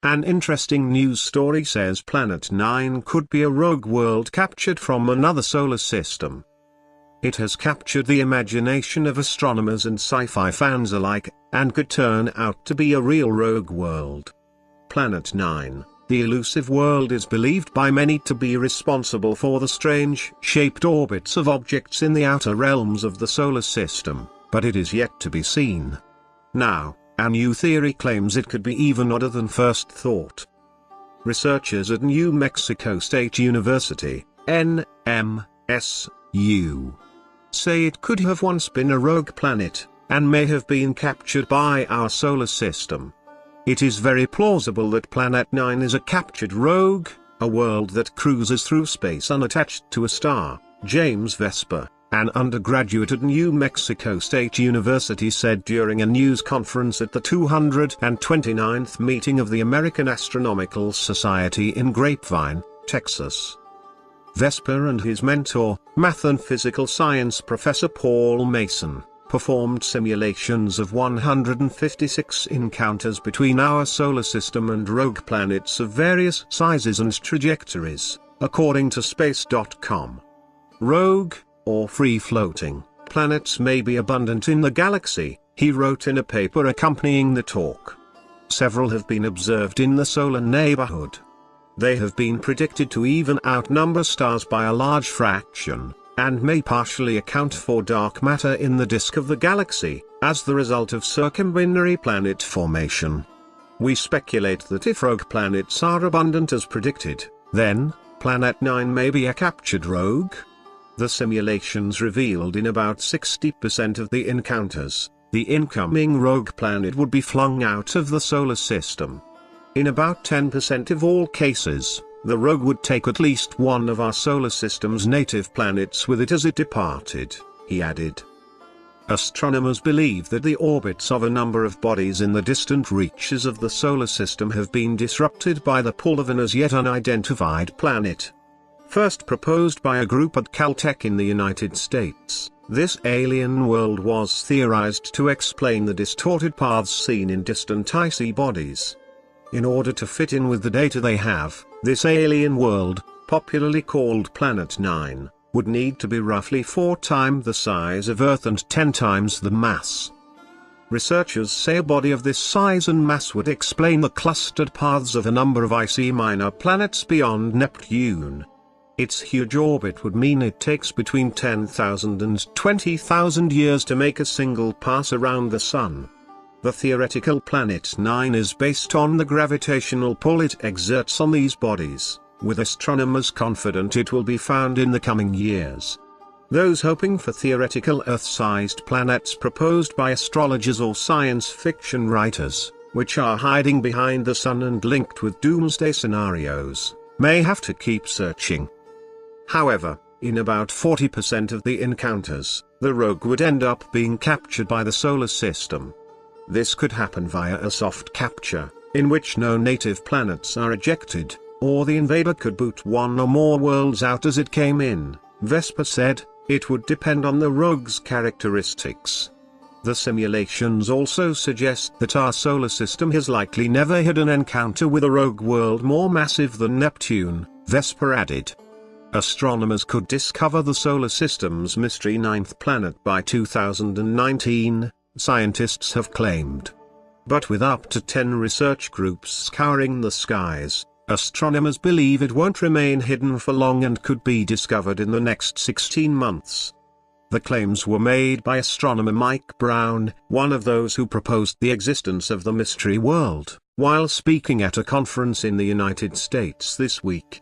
An interesting news story says Planet 9 could be a rogue world captured from another solar system. It has captured the imagination of astronomers and sci-fi fans alike, and could turn out to be a real rogue world. Planet 9, the elusive world, is believed by many to be responsible for the strange-shaped orbits of objects in the outer realms of the solar system, but it is yet to be seen. Now, a new theory claims it could be even odder than first thought. Researchers at New Mexico State University, NMSU, say it could have once been a rogue planet, and may have been captured by our solar system. It is very plausible that Planet 9 is a captured rogue, a world that cruises through space unattached to a star. James Vesper, an undergraduate at New Mexico State University, said during a news conference at the 229th meeting of the American Astronomical Society in Grapevine, Texas. Vesper and his mentor, math and physical science professor Paul Mason, performed simulations of 156 encounters between our solar system and rogue planets of various sizes and trajectories, according to Space.com. Rogue, or free-floating, planets may be abundant in the galaxy, he wrote in a paper accompanying the talk. Several have been observed in the solar neighborhood. They have been predicted to even outnumber stars by a large fraction, and may partially account for dark matter in the disk of the galaxy, as the result of circumbinary planet formation. We speculate that if rogue planets are abundant as predicted, then, Planet 9 may be a captured rogue. The simulations revealed in about 60% of the encounters, the incoming rogue planet would be flung out of the solar system. In about 10% of all cases, the rogue would take at least one of our solar system's native planets with it as it departed, he added. Astronomers believe that the orbits of a number of bodies in the distant reaches of the solar system have been disrupted by the pull of an as yet unidentified planet. First proposed by a group at Caltech in the United States, this alien world was theorized to explain the distorted paths seen in distant icy bodies. In order to fit in with the data they have, this alien world, popularly called Planet 9, would need to be roughly 4 times the size of Earth and 10 times the mass. Researchers say a body of this size and mass would explain the clustered paths of a number of icy minor planets beyond Neptune. Its huge orbit would mean it takes between 10,000 and 20,000 years to make a single pass around the Sun. The theoretical Planet 9 is based on the gravitational pull it exerts on these bodies, with astronomers confident it will be found in the coming years. Those hoping for theoretical Earth-sized planets proposed by astrologers or science fiction writers, which are hiding behind the Sun and linked with doomsday scenarios, may have to keep searching. However, in about 40% of the encounters, the rogue would end up being captured by the solar system. This could happen via a soft capture, in which no native planets are ejected, or the invader could boot one or more worlds out as it came in. Vesper said, it would depend on the rogue's characteristics. The simulations also suggest that our solar system has likely never had an encounter with a rogue world more massive than Neptune, Vesper added. Astronomers could discover the solar system's mystery 9th planet by 2019, scientists have claimed. But with up to 10 research groups scouring the skies, astronomers believe it won't remain hidden for long and could be discovered in the next 16 months. The claims were made by astronomer Mike Brown, one of those who proposed the existence of the mystery world, while speaking at a conference in the United States this week.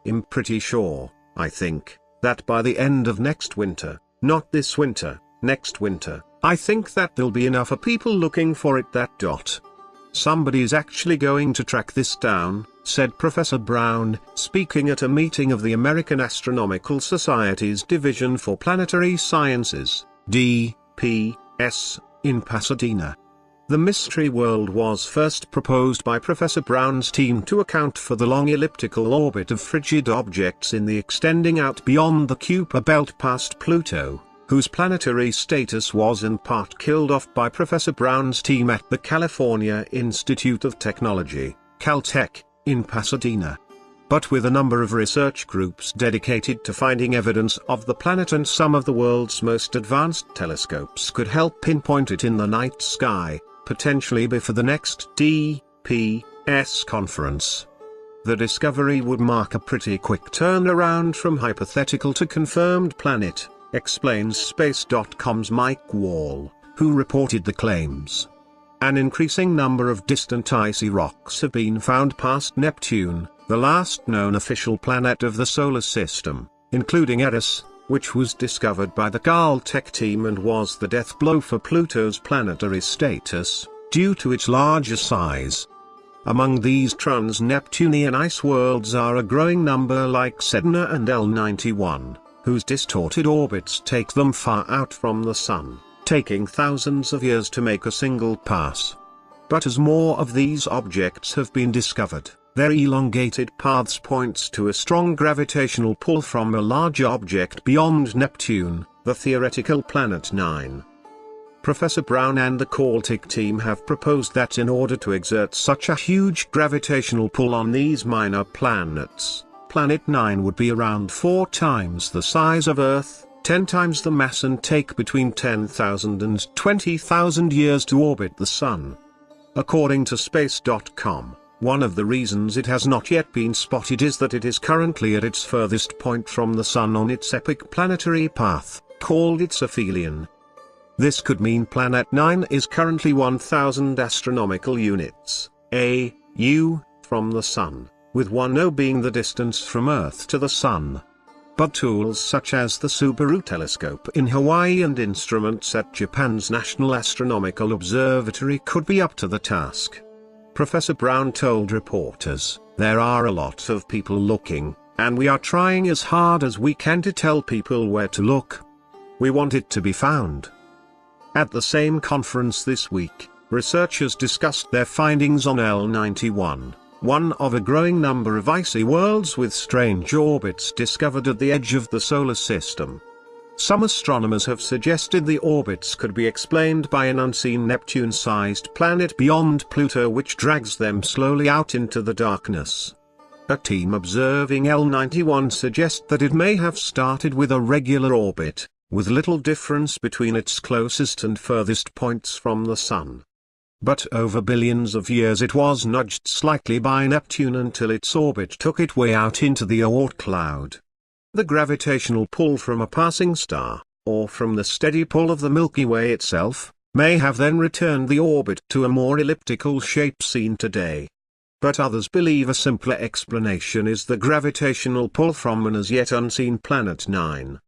I'm pretty sure, I think, that by the end of next winter, not this winter, next winter, I think that there'll be enough people looking for it that. Somebody's actually going to track this down, said Professor Brown, speaking at a meeting of the American Astronomical Society's Division for Planetary Sciences, DPS, in Pasadena. The mystery world was first proposed by Professor Brown's team to account for the long elliptical orbit of frigid objects in the extending out beyond the Kuiper belt past Pluto, whose planetary status was in part killed off by Professor Brown's team at the California Institute of Technology, Caltech, in Pasadena. But with a number of research groups dedicated to finding evidence of the planet, and some of the world's most advanced telescopes could help pinpoint it in the night sky, potentially before the next DPS conference. The discovery would mark a pretty quick turnaround from hypothetical to confirmed planet, explains Space.com's Mike Wall, who reported the claims. An increasing number of distant icy rocks have been found past Neptune, the last known official planet of the Solar System, including Eris, which was discovered by the Caltech team and was the death blow for Pluto's planetary status, due to its larger size. Among these trans-Neptunian ice worlds are a growing number like Sedna and L91, whose distorted orbits take them far out from the Sun, taking thousands of years to make a single pass. But as more of these objects have been discovered, their elongated paths points to a strong gravitational pull from a large object beyond Neptune, the theoretical planet 9. Professor Brown and the Caltech team have proposed that in order to exert such a huge gravitational pull on these minor planets, Planet 9 would be around 4 times the size of Earth, 10 times the mass, and take between 10,000 and 20,000 years to orbit the Sun. According to Space.com, one of the reasons it has not yet been spotted is that it is currently at its furthest point from the Sun on its epic planetary path, called its aphelion. This could mean Planet 9 is currently 1,000 astronomical units, AU, from the Sun, with 1 being the distance from Earth to the Sun. But tools such as the Subaru telescope in Hawaii and instruments at Japan's National Astronomical Observatory could be up to the task. Professor Brown told reporters, "There are a lot of people looking, and we are trying as hard as we can to tell people where to look. We want it to be found." At the same conference this week, researchers discussed their findings on L91, one of a growing number of icy worlds with strange orbits discovered at the edge of the Solar System. Some astronomers have suggested the orbits could be explained by an unseen Neptune-sized planet beyond Pluto which drags them slowly out into the darkness. A team observing L91 suggests that it may have started with a regular orbit, with little difference between its closest and furthest points from the Sun. But over billions of years it was nudged slightly by Neptune until its orbit took it way out into the Oort cloud. The gravitational pull from a passing star, or from the steady pull of the Milky Way itself, may have then returned the orbit to a more elliptical shape seen today. But others believe a simpler explanation is the gravitational pull from an as yet unseen Planet 9.